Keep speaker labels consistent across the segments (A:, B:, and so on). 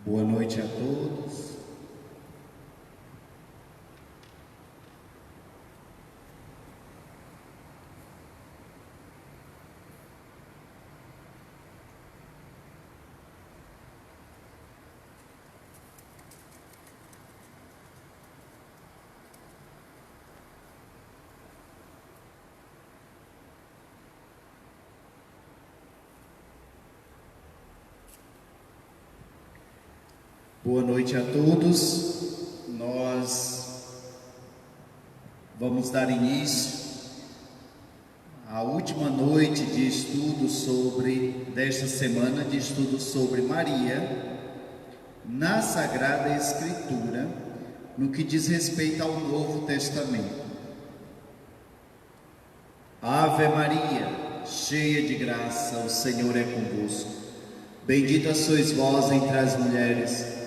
A: Boa noite a todos. Boa noite a todos. Nós vamos dar início à última noite de estudo desta semana de estudo sobre Maria na Sagrada Escritura, no que diz respeito ao Novo Testamento. Ave Maria, cheia de graça, o Senhor é convosco. Bendita sois vós entre as mulheres,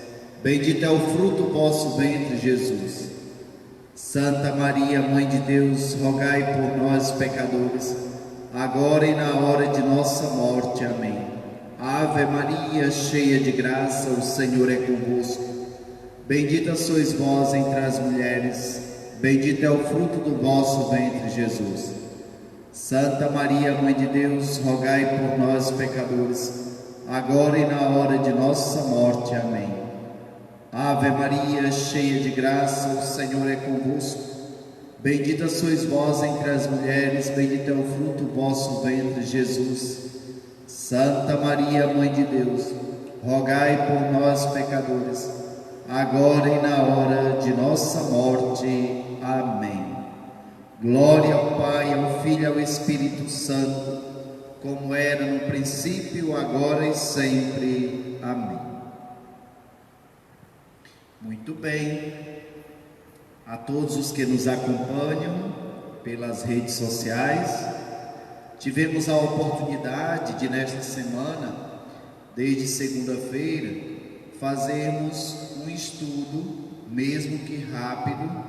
A: bendito é o fruto do vosso ventre, Jesus. Santa Maria, Mãe de Deus, rogai por nós, pecadores, agora e na hora de nossa morte. Amém. Ave Maria, cheia de graça, o Senhor é convosco. Bendita sois vós entre as mulheres, bendito é o fruto do vosso ventre, Jesus. Santa Maria, Mãe de Deus, rogai por nós, pecadores, agora e na hora de nossa morte. Amém. Ave Maria, cheia de graça, o Senhor é convosco. Bendita sois vós entre as mulheres, bendito é o fruto do vosso ventre, Jesus. Santa Maria, Mãe de Deus, rogai por nós, pecadores, agora e na hora de nossa morte. Amém. Glória ao Pai, ao Filho e ao Espírito Santo, como era no princípio, agora e sempre. Amém. Muito bem, a todos os que nos acompanham pelas redes sociais, tivemos a oportunidade de nesta semana, desde segunda-feira, fazermos um estudo, mesmo que rápido,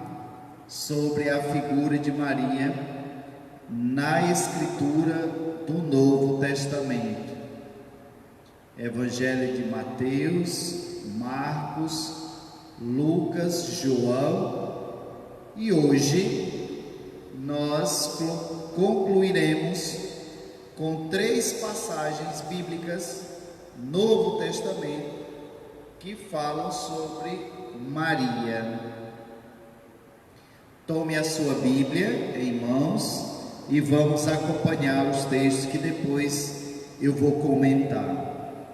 A: sobre a figura de Maria na Escritura do Novo Testamento. Evangelho de Mateus, Marcos, Lucas, João, e hoje nós concluiremos com 3 passagens bíblicas no Novo Testamento que falam sobre Maria. Tome a sua Bíblia em mãos e vamos acompanhar os textos que depois eu vou comentar.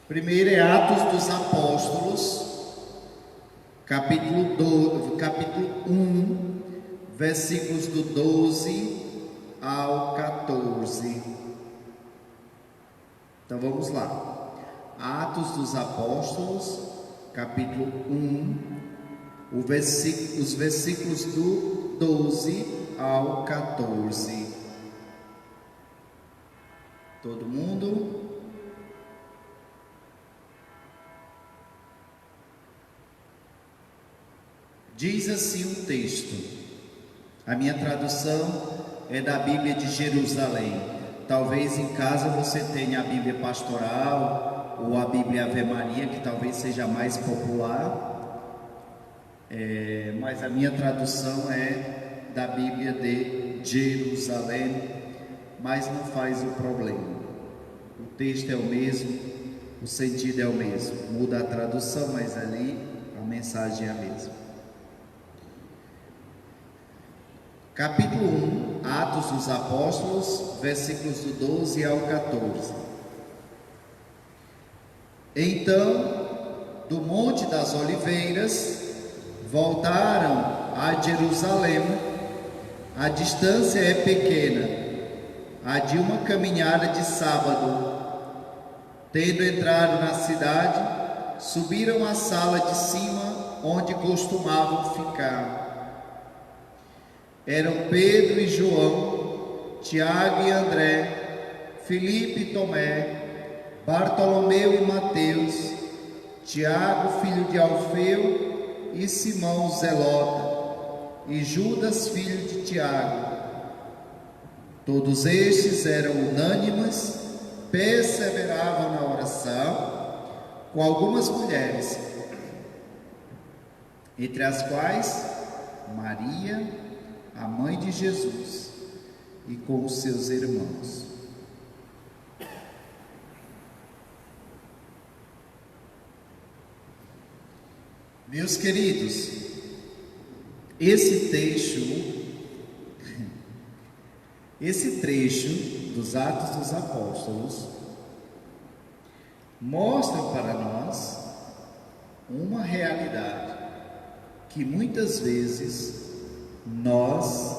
A: Primeiro é Atos dos Apóstolos, capítulo 1, versículos do 12 ao 14. Então vamos lá. Atos dos Apóstolos, capítulo 1, os versículos do 12 ao 14. Todo mundo? Diz assim o texto. A minha tradução é da Bíblia de Jerusalém. Talvez em casa você tenha a Bíblia Pastoral ou a Bíblia Ave Maria, que talvez seja mais popular. Mas a minha tradução é da Bíblia de Jerusalém, mas não faz o problema. O texto é o mesmo, o sentido é o mesmo. Muda a tradução, mas ali a mensagem é a mesma. Capítulo 1, Atos dos Apóstolos, versículos do 12 ao 14. Então, do Monte das Oliveiras, voltaram a Jerusalém. A distância é pequena, a de uma caminhada de sábado. Tendo entrado na cidade, subiram à sala de cima, onde costumavam ficar. Eram Pedro e João, Tiago e André, Filipe e Tomé, Bartolomeu e Mateus, Tiago, filho de Alfeu, e Simão Zelota, e Judas, filho de Tiago. Todos estes eram unânimes, perseveravam na oração, com algumas mulheres, entre as quais Maria, a mãe de Jesus, e com os seus irmãos. Meus queridos, esse trecho dos Atos dos Apóstolos mostra para nós uma realidade que muitas vezes nós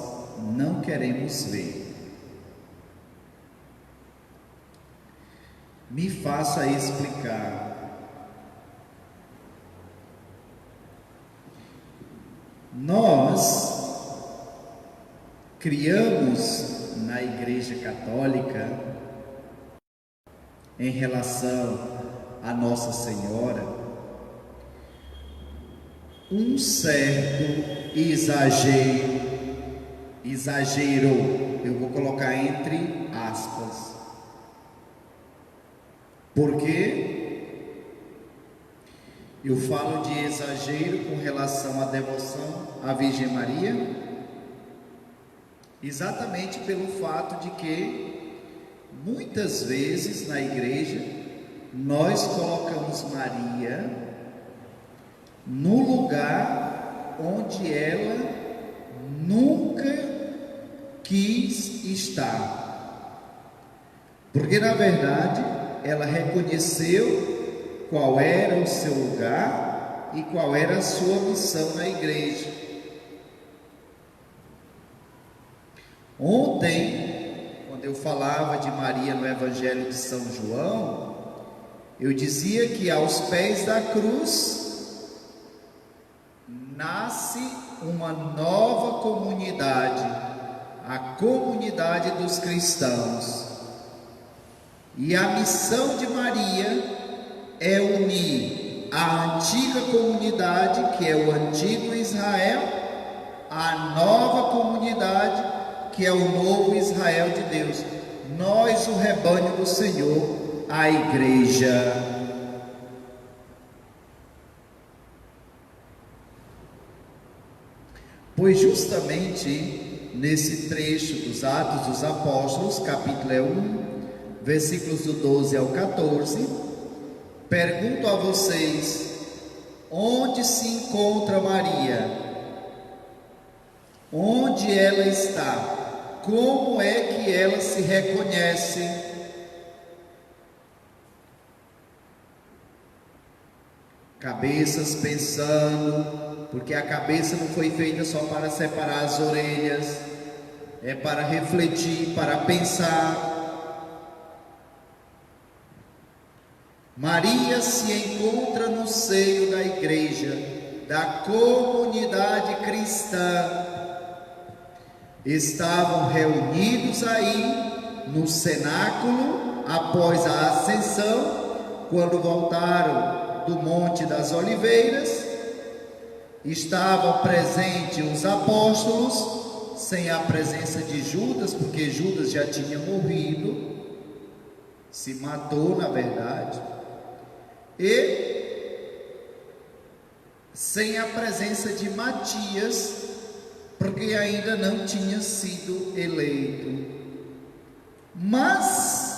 A: não queremos ver. Me faça explicar. Nós criamos na Igreja Católica, em relação a Nossa Senhora, um certo exagero, eu vou colocar entre aspas. Por quê? Eu falo de exagero com relação à devoção à Virgem Maria, exatamente pelo fato de que muitas vezes na igreja nós colocamos Maria no lugar onde ela nunca quis estar, porque na verdade ela reconheceu qual era o seu lugar e qual era a sua missão na igreja. Ontem, quando eu falava de Maria no Evangelho de São João, eu dizia que aos pés da cruz nasce uma nova comunidade, a comunidade dos cristãos. E a missão de Maria é unir a antiga comunidade, que é o antigo Israel, à nova comunidade, que é o novo Israel de Deus. Nós, o rebanho do Senhor, a igreja. Pois justamente nesse trecho dos Atos dos Apóstolos, capítulo 1, versículos do 12 ao 14, pergunto a vocês: onde se encontra Maria? Onde ela está? Como é que ela se reconhece? Cabeças pensando, porque a cabeça não foi feita só para separar as orelhas, é para refletir, para pensar. Maria se encontra no seio da igreja, da comunidade cristã. Estavam reunidos aí no cenáculo após a ascensão, quando voltaram do Monte das Oliveiras. Estavam presentes os apóstolos, sem a presença de Judas, porque Judas já tinha morrido, se matou na verdade. E sem a presença de Matias, porque ainda não tinha sido eleito. Mas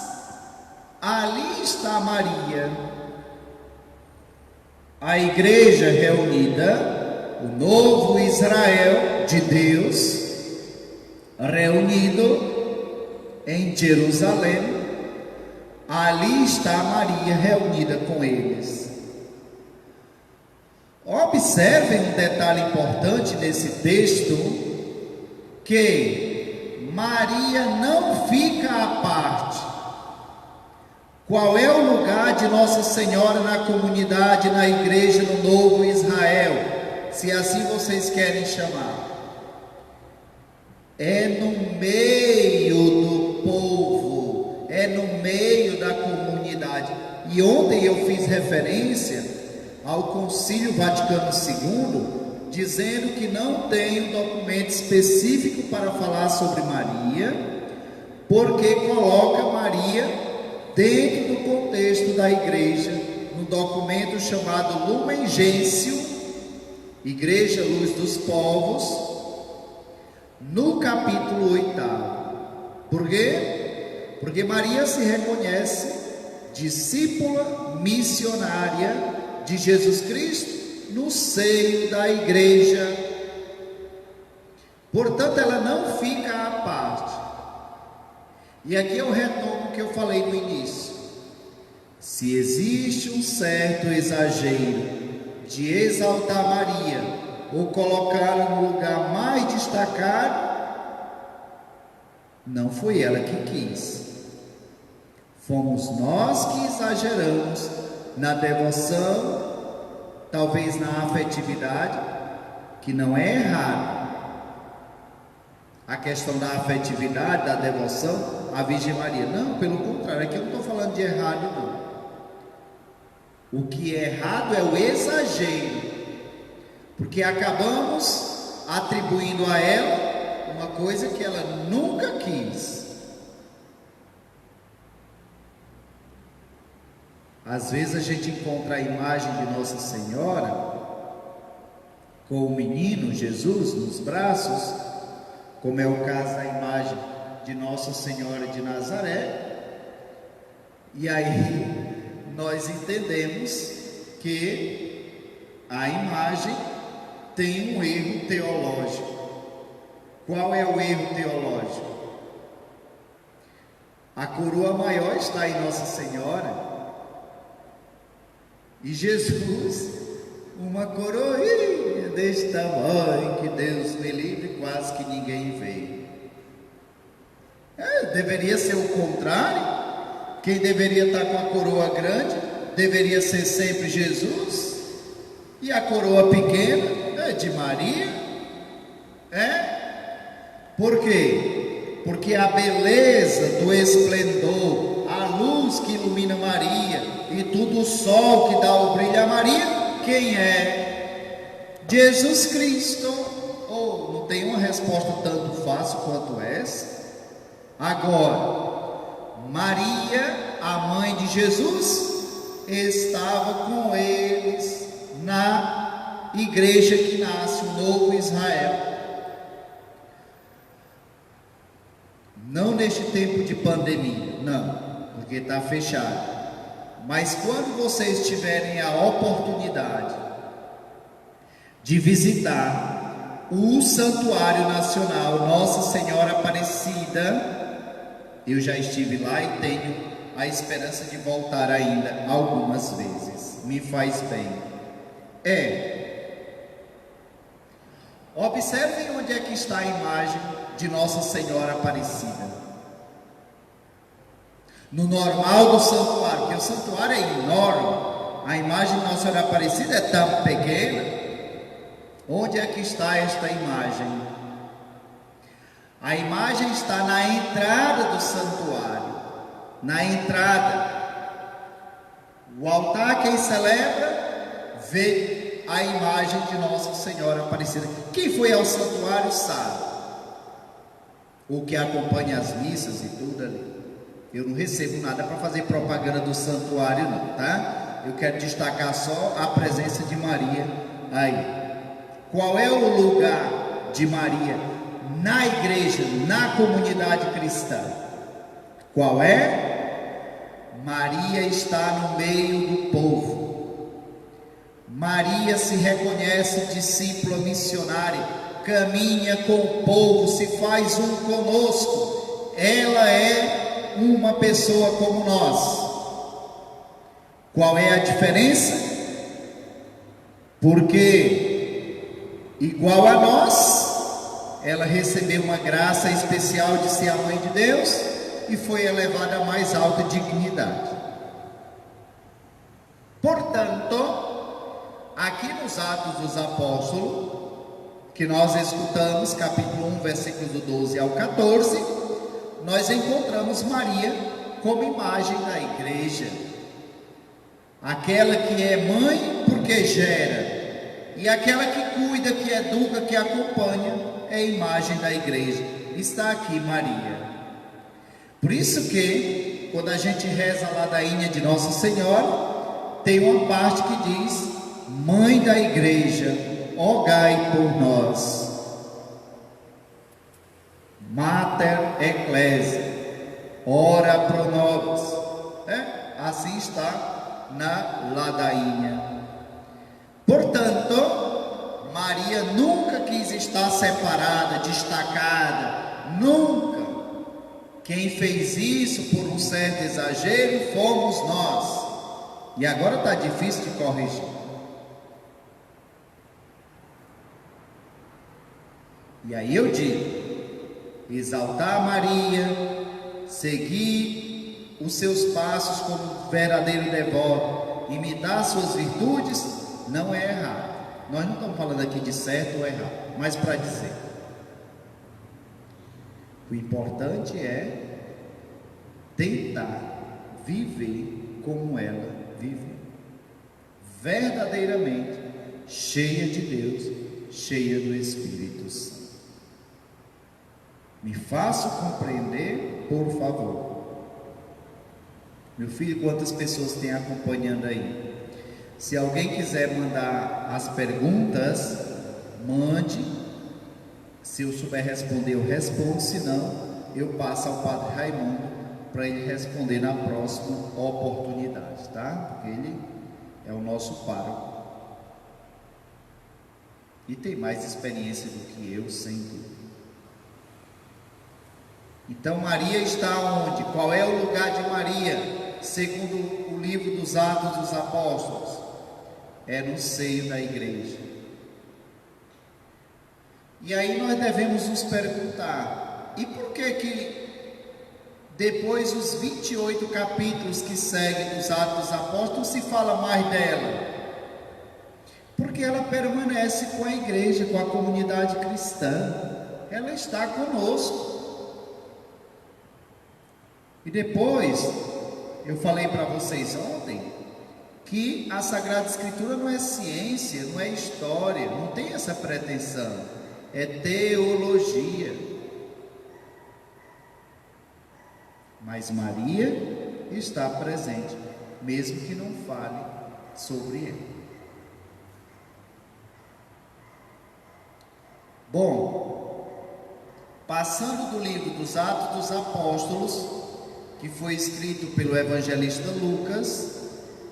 A: ali está Maria, a igreja reunida, o novo Israel de Deus, reunido em Jerusalém. Ali está Maria reunida com eles. Observem um detalhe importante nesse texto, que Maria não fica à parte. Qual é o lugar de Nossa Senhora na comunidade, na igreja, no novo Israel, se assim vocês querem chamar? É no meio do povo, é no meio da comunidade. E ontem eu fiz referência ao Concílio Vaticano II, dizendo que não tem um documento específico para falar sobre Maria, porque coloca Maria dentro do contexto da igreja, no documento chamado Lumen Gentium, Igreja Luz dos Povos, no capítulo 8º. Por quê? Porque Maria se reconhece discípula missionária de Jesus Cristo no seio da igreja. Portanto, ela não fica à parte. E aqui eu retomo o que eu falei no início. Se existe um certo exagero de exaltar Maria ou colocá-la no lugar mais destacado, não foi ela que quis. Fomos nós que exageramos na devoção, talvez na afetividade, que não é errado. A questão da afetividade, da devoção à Virgem Maria. Não, pelo contrário, aqui eu não estou falando de errado, não. O que é errado é o exagero, porque acabamos atribuindo a ela uma coisa que ela nunca quis. Às vezes a gente encontra a imagem de Nossa Senhora com o menino Jesus nos braços, como é o caso da imagem de Nossa Senhora de Nazaré, e aí nós entendemos que a imagem tem um erro teológico. Qual é o erro teológico? A coroa maior está em Nossa Senhora, e Jesus, uma coroinha desse tamanho, que Deus me livre, quase que ninguém vê. Deveria ser o contrário. Quem deveria estar com a coroa grande deveria ser sempre Jesus, e a coroa pequena é de Maria. Por quê? Porque a beleza do esplendor, a luz que ilumina Maria e tudo o sol que dá o brilho a Maria, quem é? Jesus Cristo. Não tem uma resposta tanto fácil quanto essa. Agora, Maria, a mãe de Jesus, estava com eles na igreja que nasce, o novo Israel. Não neste tempo de pandemia, não, porque está fechado. Mas quando vocês tiverem a oportunidade de visitar o Santuário Nacional Nossa Senhora Aparecida, eu já estive lá e tenho a esperança de voltar ainda algumas vezes. Me faz bem. Observem onde é que está a imagem de Nossa Senhora Aparecida. No normal do santuário, porque o santuário é enorme. A imagem de Nossa Senhora Aparecida é tão pequena. Onde é que está esta imagem? A imagem está na entrada do santuário. Na entrada. O altar, quem celebra, vê a imagem de Nossa Senhora Aparecida. Quem foi ao santuário sabe. O que acompanha as missas e tudo ali. Eu não recebo nada para fazer propaganda do santuário, não, tá? Eu quero destacar só a presença de Maria aí. Qual é o lugar de Maria na igreja, na comunidade cristã? Qual é? Maria está no meio do povo. Maria se reconhece discípula missionária, caminha com o povo, se faz um conosco. Ela é uma pessoa como nós. Qual é a diferença? Porque, igual a nós, ela recebeu uma graça especial de ser a mãe de Deus e foi elevada à mais alta dignidade. Portanto, aqui nos Atos dos Apóstolos, que nós escutamos, capítulo 1, versículos do 12 ao 14, nós encontramos Maria como imagem da igreja. Aquela que é mãe porque gera, e aquela que cuida, que educa, que acompanha, é a imagem da igreja. Está aqui Maria. Por isso que, quando a gente reza a ladainha de Nossa Senhora, tem uma parte que diz: Mãe da Igreja, rogai por nós. Mater Ecclesiae, ora pro nobis. Assim está na ladainha. Portanto, Maria nunca quis estar separada, destacada, nunca. Quem fez isso por um certo exagero fomos nós. E agora está difícil de corrigir. E aí eu digo: exaltar Maria, seguir os seus passos como verdadeiro devoto, imitar suas virtudes, não é errado. Nós não estamos falando aqui de certo ou errado, mas para dizer, o importante é tentar viver como ela vive, verdadeiramente cheia de Deus, cheia do Espírito Santo. Me faça compreender, por favor. Meu filho, quantas pessoas tem acompanhando aí? Se alguém quiser mandar as perguntas, mande. Se eu souber responder, eu respondo. Se não, eu passo ao Padre Raimundo para ele responder na próxima oportunidade, tá? Porque ele é o nosso pároco e tem mais experiência do que eu, sem dúvida. Então, Maria está onde? Qual é o lugar de Maria, segundo o livro dos Atos dos Apóstolos? É no seio da igreja. E aí nós devemos nos perguntar: e por que depois dos 28 capítulos que seguem dos Atos dos Apóstolos se fala mais dela? Porque ela permanece com a igreja, com a comunidade cristã. Ela está conosco. E depois, eu falei para vocês ontem que a Sagrada Escritura não é ciência, não é história, não tem essa pretensão, é teologia. Mas Maria está presente, mesmo que não fale sobre ele. Bom, passando do livro dos Atos dos Apóstolos, que foi escrito pelo evangelista Lucas,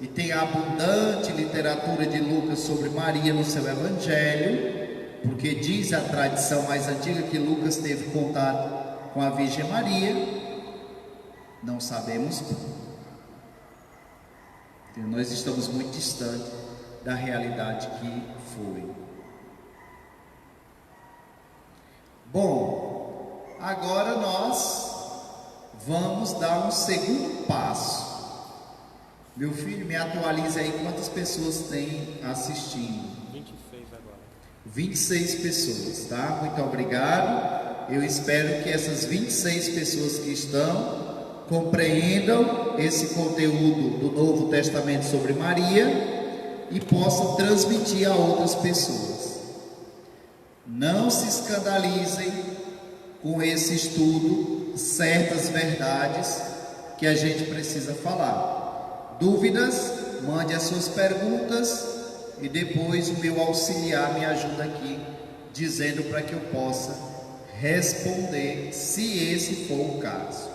A: e tem a abundante literatura de Lucas sobre Maria no seu evangelho, porque diz a tradição mais antiga que Lucas teve contato com a Virgem Maria. Não sabemos, nós estamos muito distantes da realidade que foi. Bom, agora nós vamos dar um segundo passo. Meu filho, me atualiza aí quantas pessoas tem assistindo.
B: 26 agora.
A: 26 pessoas, tá? Muito obrigado. Eu espero que essas 26 pessoas que estão compreendam esse conteúdo do Novo Testamento sobre Maria e possam transmitir a outras pessoas. Não se escandalizem com esse estudo, certas verdades que a gente precisa falar. Dúvidas, mande as suas perguntas e depois o meu auxiliar me ajuda aqui, dizendo para que eu possa responder, se esse for o caso.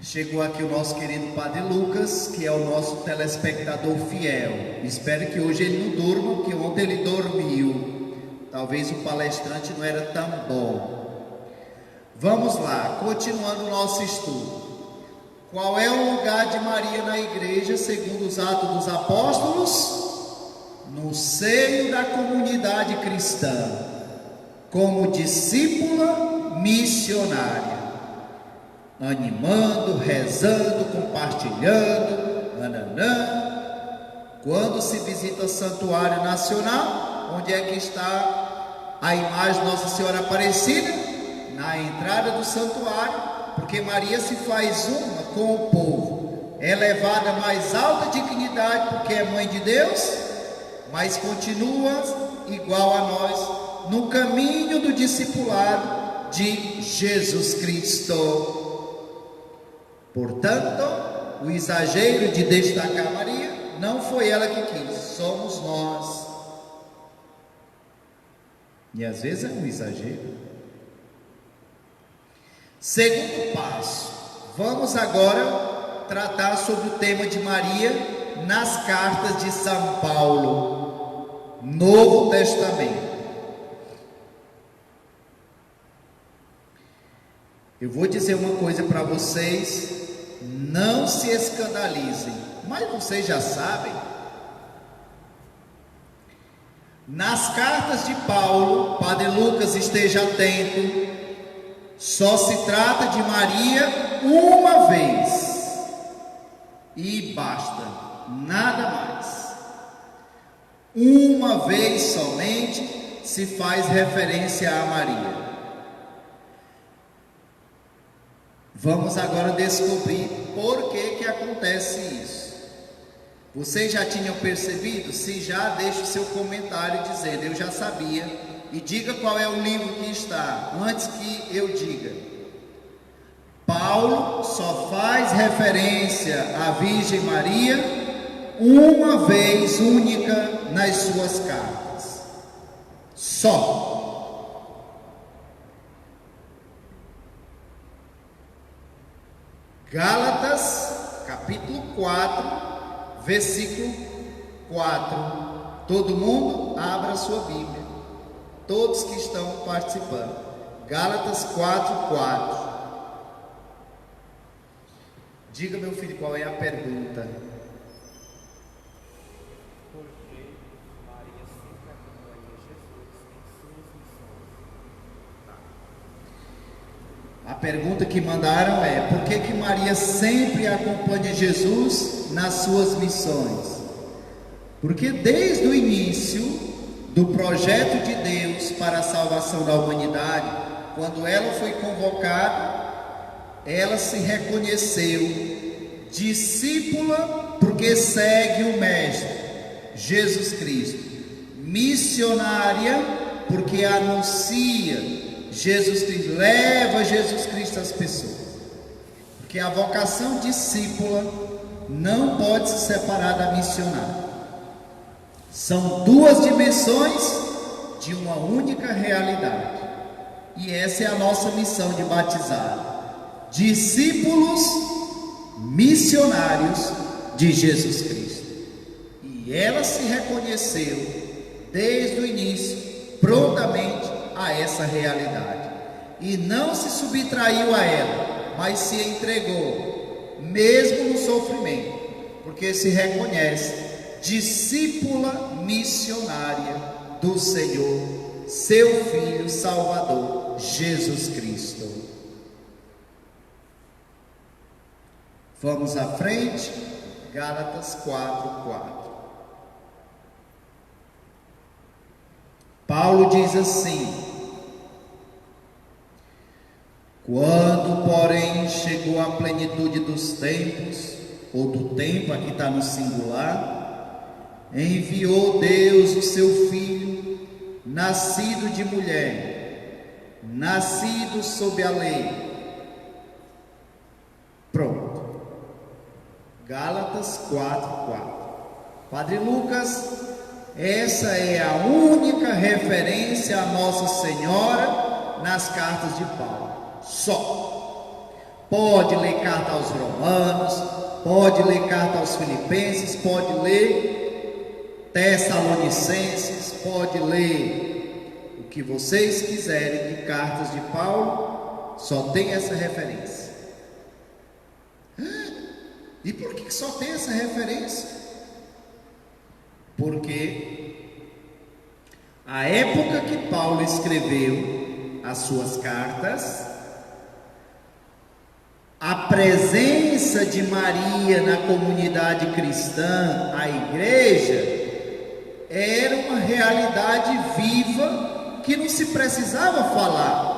A: Chegou aqui o nosso querido Padre Lucas, que é o nosso telespectador fiel. Espero que hoje ele não durma, porque ontem ele dormiu. Talvez o palestrante não era tão bom. Vamos lá, continuando o nosso estudo. Qual é o lugar de Maria na igreja, segundo os Atos dos Apóstolos? No seio da comunidade cristã, como discípula missionária, animando, rezando, compartilhando, nananã. Quando se visita o Santuário Nacional, onde é que está a imagem de Nossa Senhora Aparecida? Na entrada do santuário, porque Maria se faz uma com o povo, é levada a mais alta dignidade, porque é mãe de Deus, mas continua igual a nós, no caminho do discipulado de Jesus Cristo. Portanto, o exagero de destacar Maria, não foi ela que quis, somos nós. E às vezes é um exagero. Segundo passo, vamos agora tratar sobre o tema de Maria nas cartas de São Paulo, Novo Testamento. Eu vou dizer uma coisa para vocês, não se escandalizem, mas vocês já sabem. Nas cartas de Paulo, Padre Lucas, esteja atento, só se trata de Maria uma vez, e basta, nada mais. Uma vez somente se faz referência a Maria. Vamos agora descobrir por que acontece isso. Vocês já tinham percebido? Se já, deixe o seu comentário dizendo, eu já sabia. E diga qual é o livro que está, antes que eu diga. Paulo só faz referência à Virgem Maria uma vez única nas suas cartas. Só. Gálatas, capítulo 4, versículo 4. Todo mundo abra a sua Bíblia. Todos que estão participando. Gálatas 4, 4. Diga, meu filho, qual é a pergunta?
B: Porque Maria sempre acompanha Jesus em suas missões.
A: A pergunta que mandaram é: por que Maria sempre acompanha Jesus nas suas missões? Porque desde o início do projeto de Deus para a salvação da humanidade, quando ela foi convocada, ela se reconheceu discípula, porque segue o Mestre, Jesus Cristo. Missionária, porque anuncia Jesus Cristo, leva Jesus Cristo às pessoas. Porque a vocação discípula não pode se separar da missionária. São duas dimensões de uma única realidade. E essa é a nossa missão de batizado. Discípulos missionários de Jesus Cristo. E ela se reconheceu desde o início, prontamente, a essa realidade. E não se subtraiu a ela, mas se entregou, mesmo no sofrimento, porque se reconhece discípula missionária do Senhor, seu Filho Salvador, Jesus Cristo. Vamos à frente, Gálatas 4, 4. Paulo diz assim: quando, porém, chegou a plenitude dos tempos, ou do tempo, aqui está no singular, enviou Deus o seu Filho, nascido de mulher, nascido sob a lei. Pronto. Gálatas 4, 4. Padre Lucas, essa é a única referência a Nossa Senhora nas cartas de Paulo. Só. Pode ler carta aos Romanos, pode ler carta aos Filipenses, pode ler Tessalonicenses, pode ler o que vocês quiserem de cartas de Paulo, só tem essa referência. E por que só tem essa referência? Porque a época que Paulo escreveu as suas cartas, a presença de Maria na comunidade cristã, a igreja, era uma realidade viva que não se precisava falar.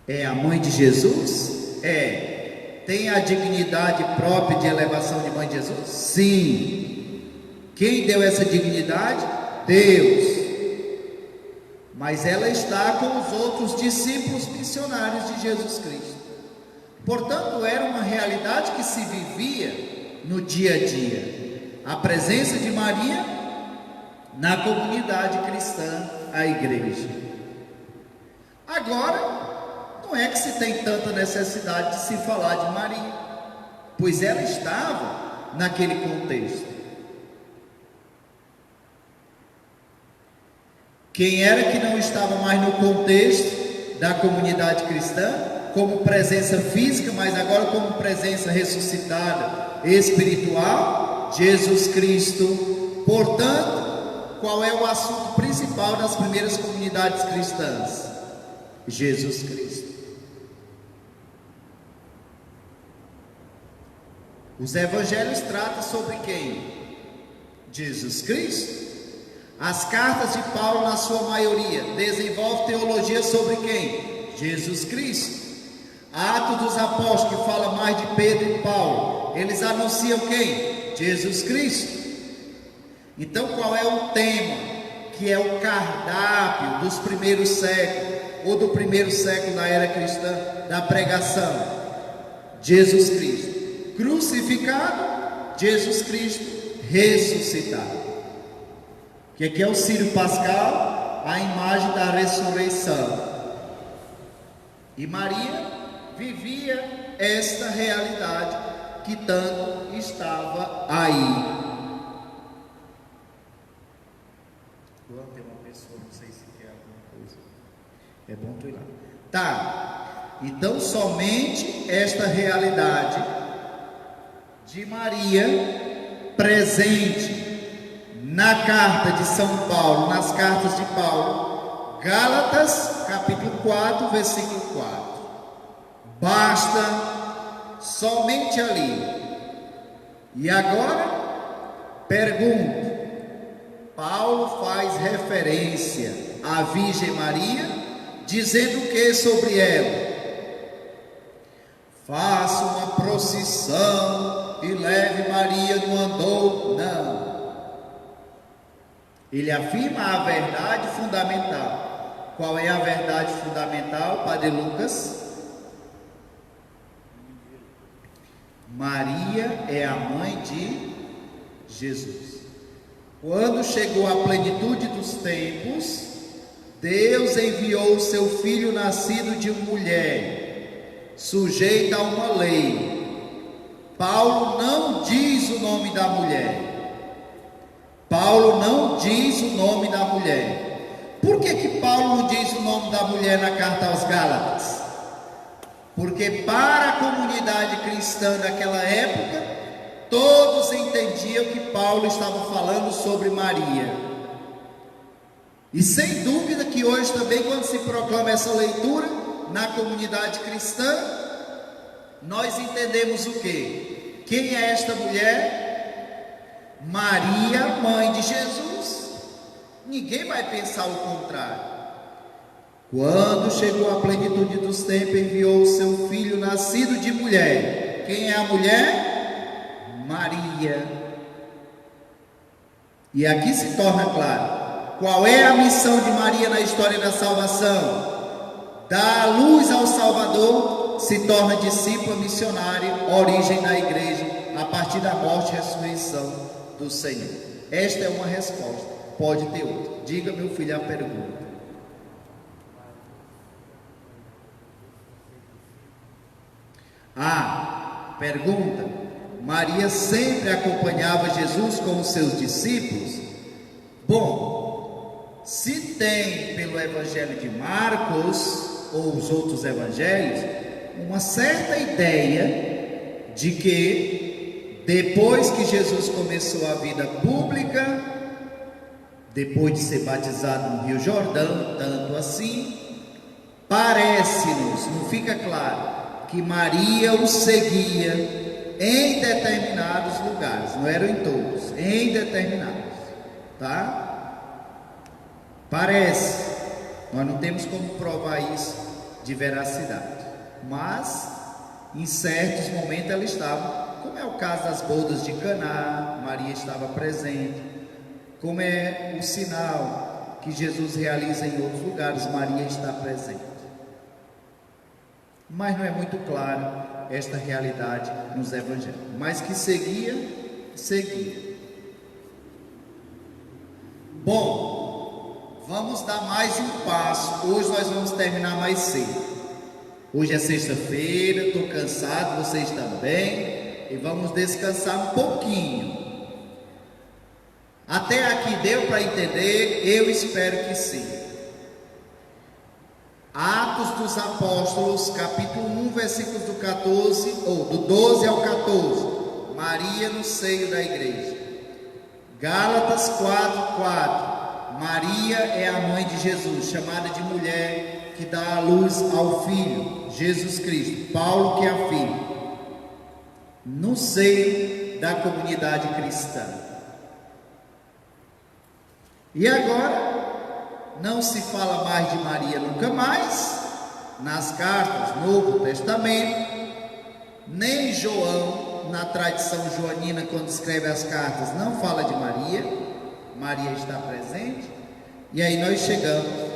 A: É a mãe de Jesus? É. Tem a dignidade própria de elevação de mãe de Jesus? Sim. Quem deu essa dignidade? Deus. Mas ela está com os outros discípulos missionários de Jesus Cristo. Portanto, era uma realidade que se vivia no dia a dia. A presença de Maria na comunidade cristã, a igreja. Agora, não é que se tem tanta necessidade de se falar de Maria, pois ela estava naquele contexto. Quem era que não estava mais no contexto da comunidade cristã, como presença física, mas agora como presença ressuscitada espiritual? Jesus Cristo. Portanto, qual é o assunto principal das primeiras comunidades cristãs? Jesus Cristo. Os evangelhos tratam sobre quem? Jesus Cristo. As cartas de Paulo, na sua maioria, desenvolvem teologia sobre quem? Jesus Cristo. Atos dos Apóstolos, que fala mais de Pedro e Paulo, eles anunciam quem? Jesus Cristo. Então, qual é o tema que é o cardápio dos primeiros séculos, ou do primeiro século da era cristã, da pregação? Jesus Cristo crucificado, Jesus Cristo ressuscitado. O que é o Círio Pascal? A imagem da ressurreição. E Maria vivia esta realidade que tanto estava aí. Tem uma pessoa, não sei se quer alguma coisa. É bom tu ir lá. Tá. Então, somente esta realidade de Maria presente na carta de São Paulo, nas cartas de Paulo, Gálatas, capítulo 4, versículo 4. Basta somente ali. E agora, pergunto. Paulo faz referência à Virgem Maria, dizendo o que sobre ela? Faça uma procissão e leve Maria no andor. Não. Ele afirma a verdade fundamental. Qual é a verdade fundamental, Padre Lucas? Maria é a mãe de Jesus. Quando chegou a plenitude dos tempos, Deus enviou o seu filho nascido de uma mulher, sujeita a uma lei. Paulo não diz o nome da mulher. Paulo não diz o nome da mulher. Por que Paulo não diz o nome da mulher na carta aos Gálatas? Porque para a comunidade cristã daquela época, todos entendiam que Paulo estava falando sobre Maria. E sem dúvida que hoje também, quando se proclama essa leitura na comunidade cristã, nós entendemos o quê? Quem é esta mulher? Maria, mãe de Jesus. Ninguém vai pensar o contrário. Quando chegou a plenitude dos tempos, enviou o seu filho nascido de mulher. Quem é a mulher? Maria. E aqui se torna claro, qual é a missão de Maria na história da salvação? Dar a luz ao Salvador, se torna discípula missionária, origem da igreja, a partir da morte e ressurreição do Senhor. Esta é uma resposta, pode ter outra. Diga, meu filho, a pergunta. Pergunta: Maria sempre acompanhava Jesus com os seus discípulos? Bom, se tem pelo Evangelho de Marcos ou os outros evangelhos uma certa ideia de que depois que Jesus começou a vida pública, depois de ser batizado no Rio Jordão, tanto assim, parece-nos, não fica claro, que Maria o seguia em determinados lugares, não eram em todos, em determinados, tá? Parece, nós não temos como provar isso de veracidade, mas em certos momentos ela estava, como é o caso das bodas de Caná, Maria estava presente, como é o sinal que Jesus realiza em outros lugares, Maria está presente. mas não é muito claro esta realidade nos evangelhos. Mas que seguia. Bom, vamos dar mais um passo. Hoje nós vamos terminar mais cedo. Hoje é sexta-feira, estou cansado, vocês também, e vamos descansar um pouquinho. Até aqui deu para entender? Eu espero que sim. Atos dos Apóstolos, capítulo 1, versículos do 14, ou do 12 ao 14, Maria no seio da igreja. Gálatas 4:4, Maria é a mãe de Jesus, chamada de mulher que dá a luz ao Filho, Jesus Cristo. Paulo que é filho, no seio da comunidade cristã. E agora, não se fala mais de Maria nunca mais, nas cartas, Novo Testamento, nem João, na tradição joanina, quando escreve as cartas, não fala de Maria, Maria está presente, e aí nós chegamos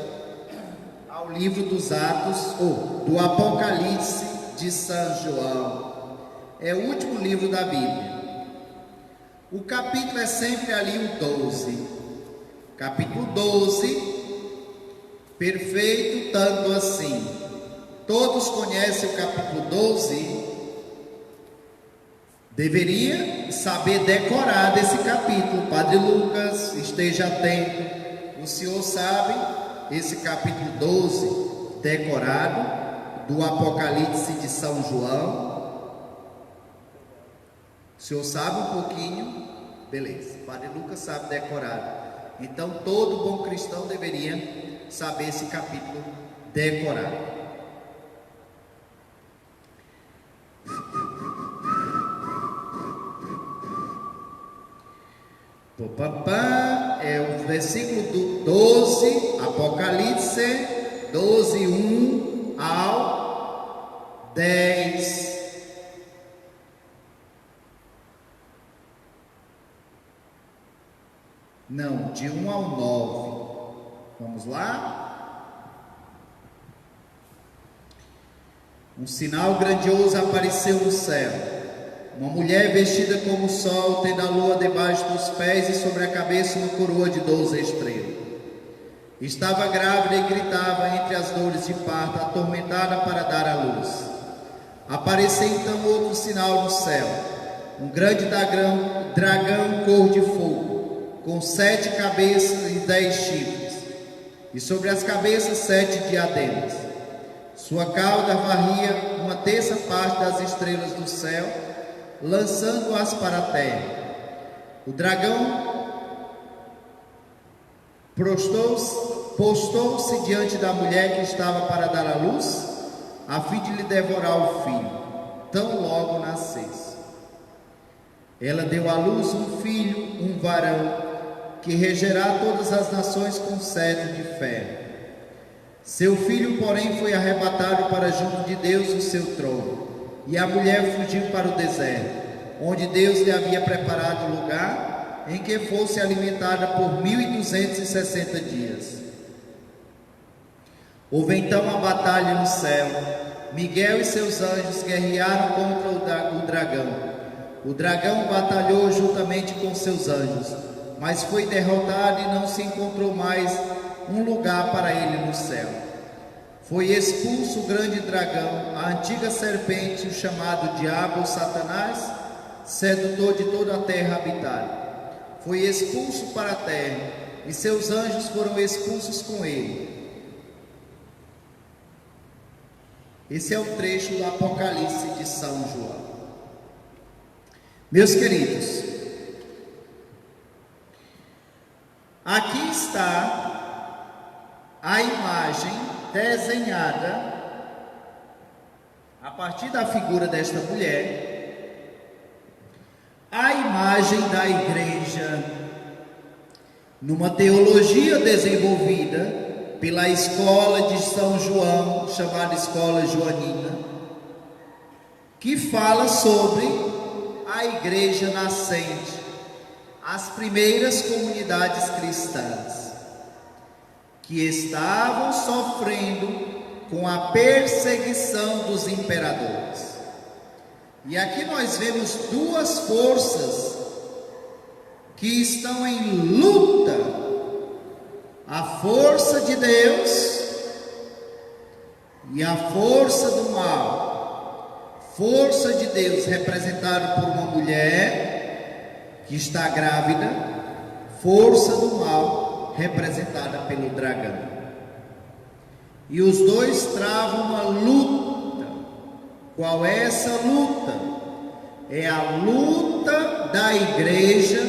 A: ao livro dos Atos, ou do Apocalipse de São João, é o último livro da Bíblia. O capítulo é sempre ali o 12, capítulo 12, perfeito tanto assim. Todos conhecem o capítulo 12, deveria saber decorar desse capítulo. Padre Lucas, esteja atento. O senhor sabe esse capítulo 12 decorado do Apocalipse de São João? O senhor sabe um pouquinho? Beleza, Padre Lucas sabe decorado. Então todo bom cristão deveria saber esse capítulo decorado. Popapá, é o versículo do 12, Apocalipse 12, 1 ao 10. Não, de 1 ao 9. Vamos lá? Um sinal grandioso apareceu no céu. Uma mulher vestida como o sol, tendo a lua debaixo dos pés e sobre a cabeça uma coroa de 12 estrelas. Estava grávida e gritava entre as dores de parto, atormentada para dar à luz. Apareceu então outro sinal no céu. Um grande dragão cor de fogo, com 7 cabeças e 10 chifres. E sobre as cabeças 7 diademas. Sua cauda varria 1/3 parte das estrelas do céu, lançando-as para a terra. O dragão postou-se diante da mulher que estava para dar à luz, a fim de lhe devorar o filho, tão logo nascesse. Ela deu à luz um filho, um varão, que regerá todas as nações com cetro de ferro. Seu filho, porém, foi arrebatado para junto de Deus o seu trono, e a mulher fugiu para o deserto, onde Deus lhe havia preparado lugar em que fosse alimentada por 1260 dias. Houve então a batalha no céu. Miguel e seus anjos guerrearam contra o dragão. O dragão batalhou juntamente com seus anjos, mas foi derrotado e não se encontrou mais um lugar para ele no céu. Foi expulso o grande dragão, a antiga serpente, o chamado Diabo ou Satanás, sedutor de toda a terra habitada. Foi expulso para a terra, e seus anjos foram expulsos com ele. Esse é o trecho do Apocalipse de São João. Meus queridos, aqui está a imagem desenhada a partir da figura desta mulher, a imagem da igreja, numa teologia desenvolvida pela escola de São João, chamada Escola Joanina, que fala sobre a igreja nascente, as primeiras comunidades cristãs, que estavam sofrendo com a perseguição dos imperadores. E aqui nós vemos duas forças que estão em luta: a força de Deus e a força do mal. Força de Deus representada por uma mulher que está grávida, força do mal representada pelo dragão. E os dois travam uma luta. Qual é essa luta? É a luta da igreja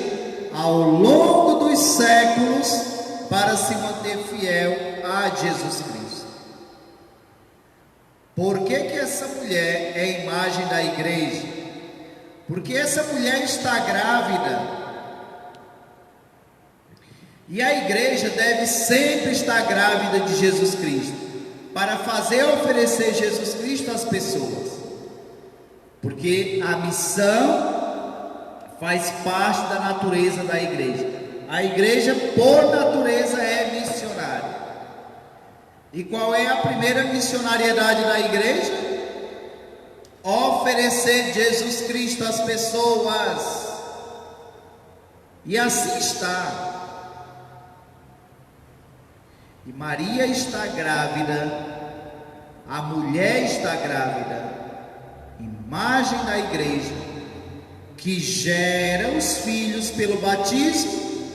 A: ao longo dos séculos para se manter fiel a Jesus Cristo. Por que essa mulher é a imagem da igreja? Porque essa mulher está grávida. E a igreja deve sempre estar grávida de Jesus Cristo, para fazer oferecer Jesus Cristo às pessoas. Porque a missão faz parte da natureza da igreja. A igreja, por natureza, é missionária. E qual é a primeira missionariedade da igreja? Oferecer Jesus Cristo às pessoas. E assim está. E Maria está grávida, a mulher está grávida, imagem da igreja, que gera os filhos pelo batismo,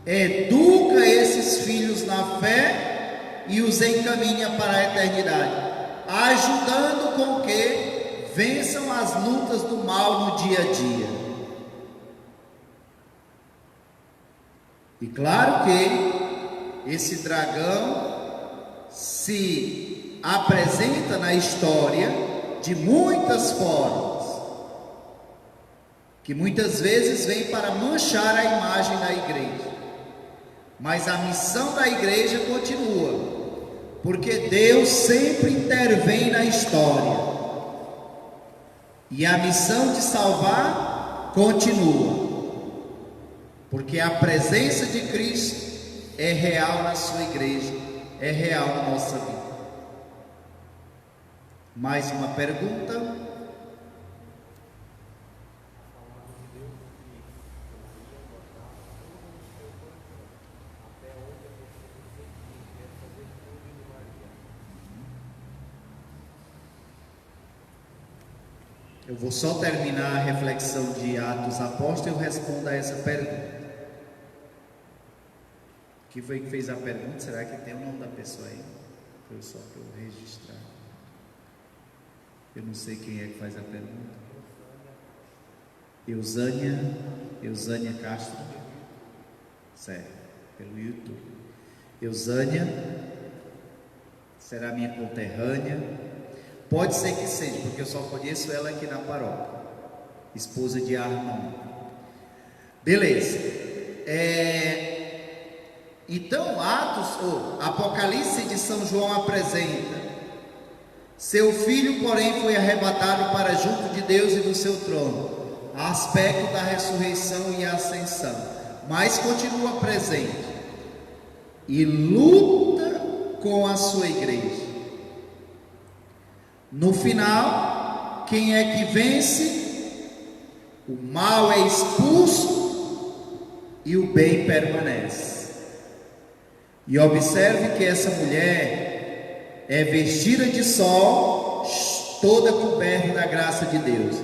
A: educa esses filhos na fé e os encaminha para a eternidade, ajudando com que vençam as lutas do mal no dia a dia. E claro que esse dragão se apresenta na história de muitas formas, que muitas vezes vem para manchar a imagem da igreja, mas a missão da igreja continua, porque Deus sempre intervém na história, e a missão de salvar continua, porque a presença de Cristo é real na sua igreja, é real na nossa vida. Mais uma pergunta? Eu vou só terminar a reflexão de Atos Apóstolos e eu respondo a essa pergunta. Quem foi que fez a pergunta? Será que tem o nome da pessoa aí? Foi só para eu registrar. Eu não sei quem é que faz a pergunta. Eusânia Castro. Certo, pelo YouTube. Eusânia, será minha conterrânea? Pode ser que seja, porque eu só conheço ela aqui na paróquia. Esposa de Armando. Beleza. Então, Apocalipse de São João apresenta: seu filho, porém, foi arrebatado para junto de Deus e do seu trono, aspecto da ressurreição e ascensão, mas continua presente e luta com a sua igreja. No final, quem é que vence? O mal é expulso e o bem permanece. E observe que essa mulher é vestida de sol, toda coberta da graça de Deus.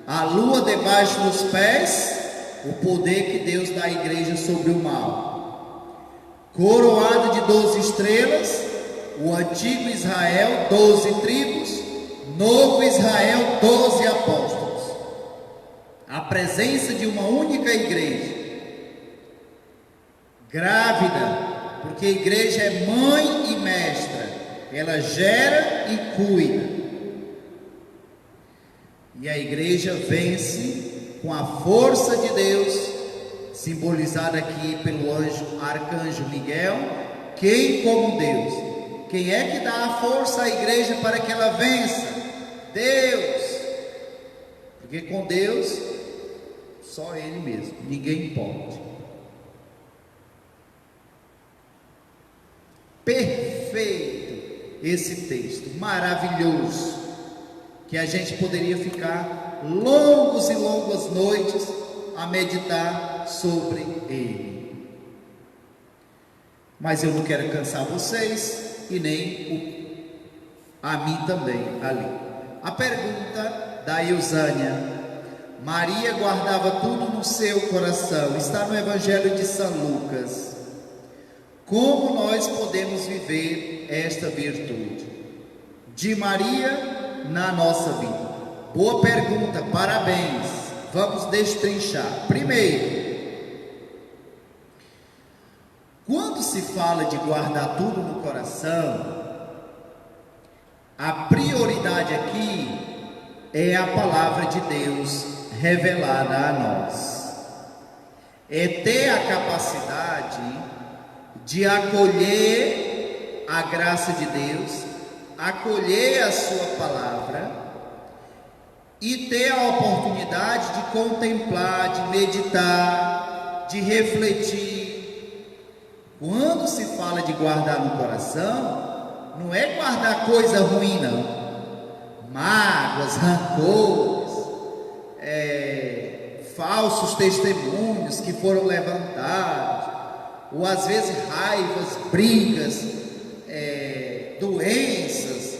A: A lua debaixo dos pés, o poder que Deus dá à igreja sobre o mal. Coroada de 12 estrelas, o antigo Israel, 12 tribos, novo Israel, 12 apóstolos. A presença de uma única igreja, grávida, porque a igreja é mãe e mestra, ela gera e cuida. E a igreja vence com a força de Deus, simbolizada aqui pelo arcanjo Miguel. Quem como Deus? Quem é que dá a força à igreja para que ela vença? Deus. Porque com Deus, só Ele mesmo, ninguém pode. Perfeito. esse texto maravilhoso, que a gente poderia ficar longos e longas noites a meditar sobre ele. Mas eu não quero cansar vocês e nem a mim também ali. A pergunta da Eusânia: Maria guardava tudo no seu coração, está no Evangelho de São Lucas. Como nós podemos viver esta virtude de Maria na nossa vida? Boa pergunta, parabéns. Vamos destrinchar. Primeiro, quando se fala de guardar tudo no coração, a prioridade aqui é a palavra de Deus revelada a nós. É ter a capacidade de acolher a graça de Deus, acolher a sua palavra e ter a oportunidade de contemplar, de meditar, de refletir. Quando se fala de guardar no coração, não é guardar coisa ruim, não. Mágoas, rancores, falsos testemunhos que foram levantados, ou às vezes raivas, brigas, doenças,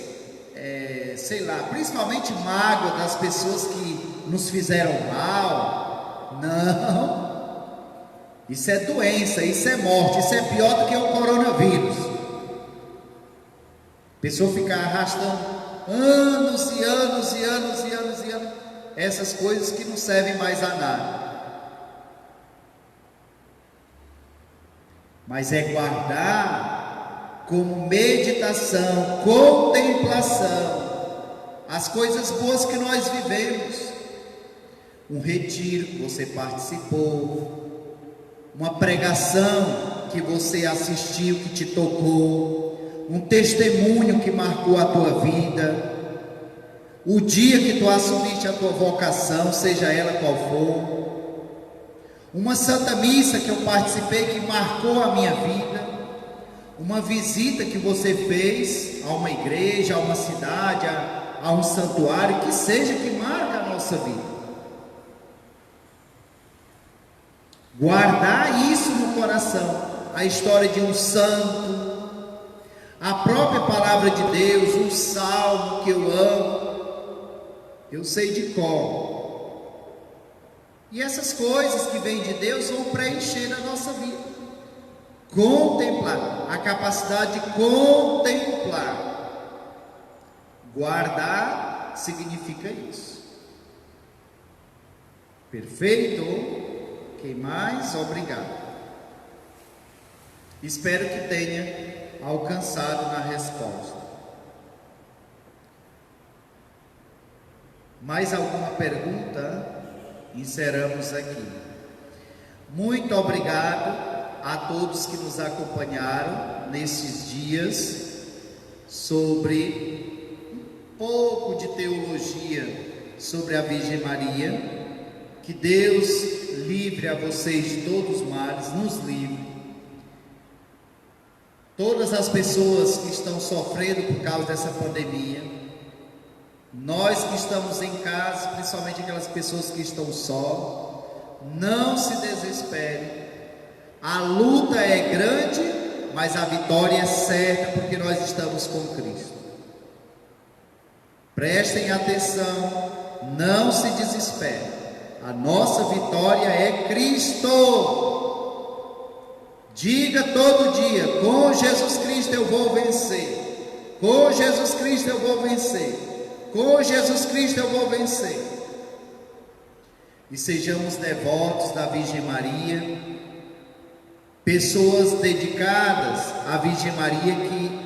A: sei lá, principalmente mágoa das pessoas que nos fizeram mal. Não, isso é doença, isso é morte, isso é pior do que o coronavírus. A pessoa ficar arrastando anos e anos e anos e anos e anos essas coisas que não servem mais a nada. Mas é guardar como meditação, contemplação, as coisas boas que nós vivemos. Um retiro que você participou, uma pregação que você assistiu, que te tocou, um testemunho que marcou a tua vida, o dia que tu assumiste a tua vocação, seja ela qual for, uma santa missa que eu participei que marcou a minha vida, uma visita que você fez a uma igreja, a uma cidade, a um santuário, que seja, que marca a nossa vida. Guardar isso no coração, a história de um santo, a própria palavra de Deus, um salmo que eu amo, eu sei de cor. E essas coisas que vêm de Deus vão preencher a nossa vida. Contemplar, a capacidade de contemplar. Guardar significa isso. Perfeito? Quem mais? Obrigado. Espero que tenha alcançado na resposta. Mais alguma pergunta? Encerramos aqui. Muito obrigado a todos que nos acompanharam nesses dias sobre um pouco de teologia sobre a Virgem Maria. Que Deus livre a vocês de todos os males, nos livre. Todas as pessoas que estão sofrendo por causa dessa pandemia, nós que estamos em casa, principalmente aquelas pessoas que estão só, não se desesperem. A luta é grande, mas a vitória é certa, porque nós estamos com Cristo. Prestem atenção, não se desesperem. A nossa vitória é Cristo. Diga todo dia: com Jesus Cristo eu vou vencer. Com Jesus Cristo eu vou vencer. Com Jesus Cristo eu vou vencer. E sejamos devotos da Virgem Maria, pessoas dedicadas à Virgem Maria, que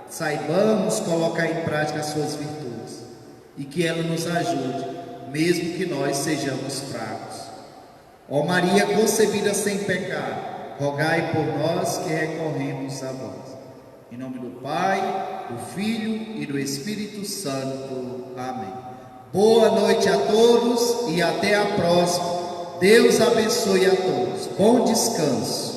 A: saibamos colocar em prática as suas virtudes, e que ela nos ajude, mesmo que nós sejamos fracos. Ó Maria concebida sem pecado, rogai por nós que recorremos a vós. Em nome do Pai, do Filho e do Espírito Santo. Amém. Boa noite a todos e até a próxima. Deus abençoe a todos. Bom descanso.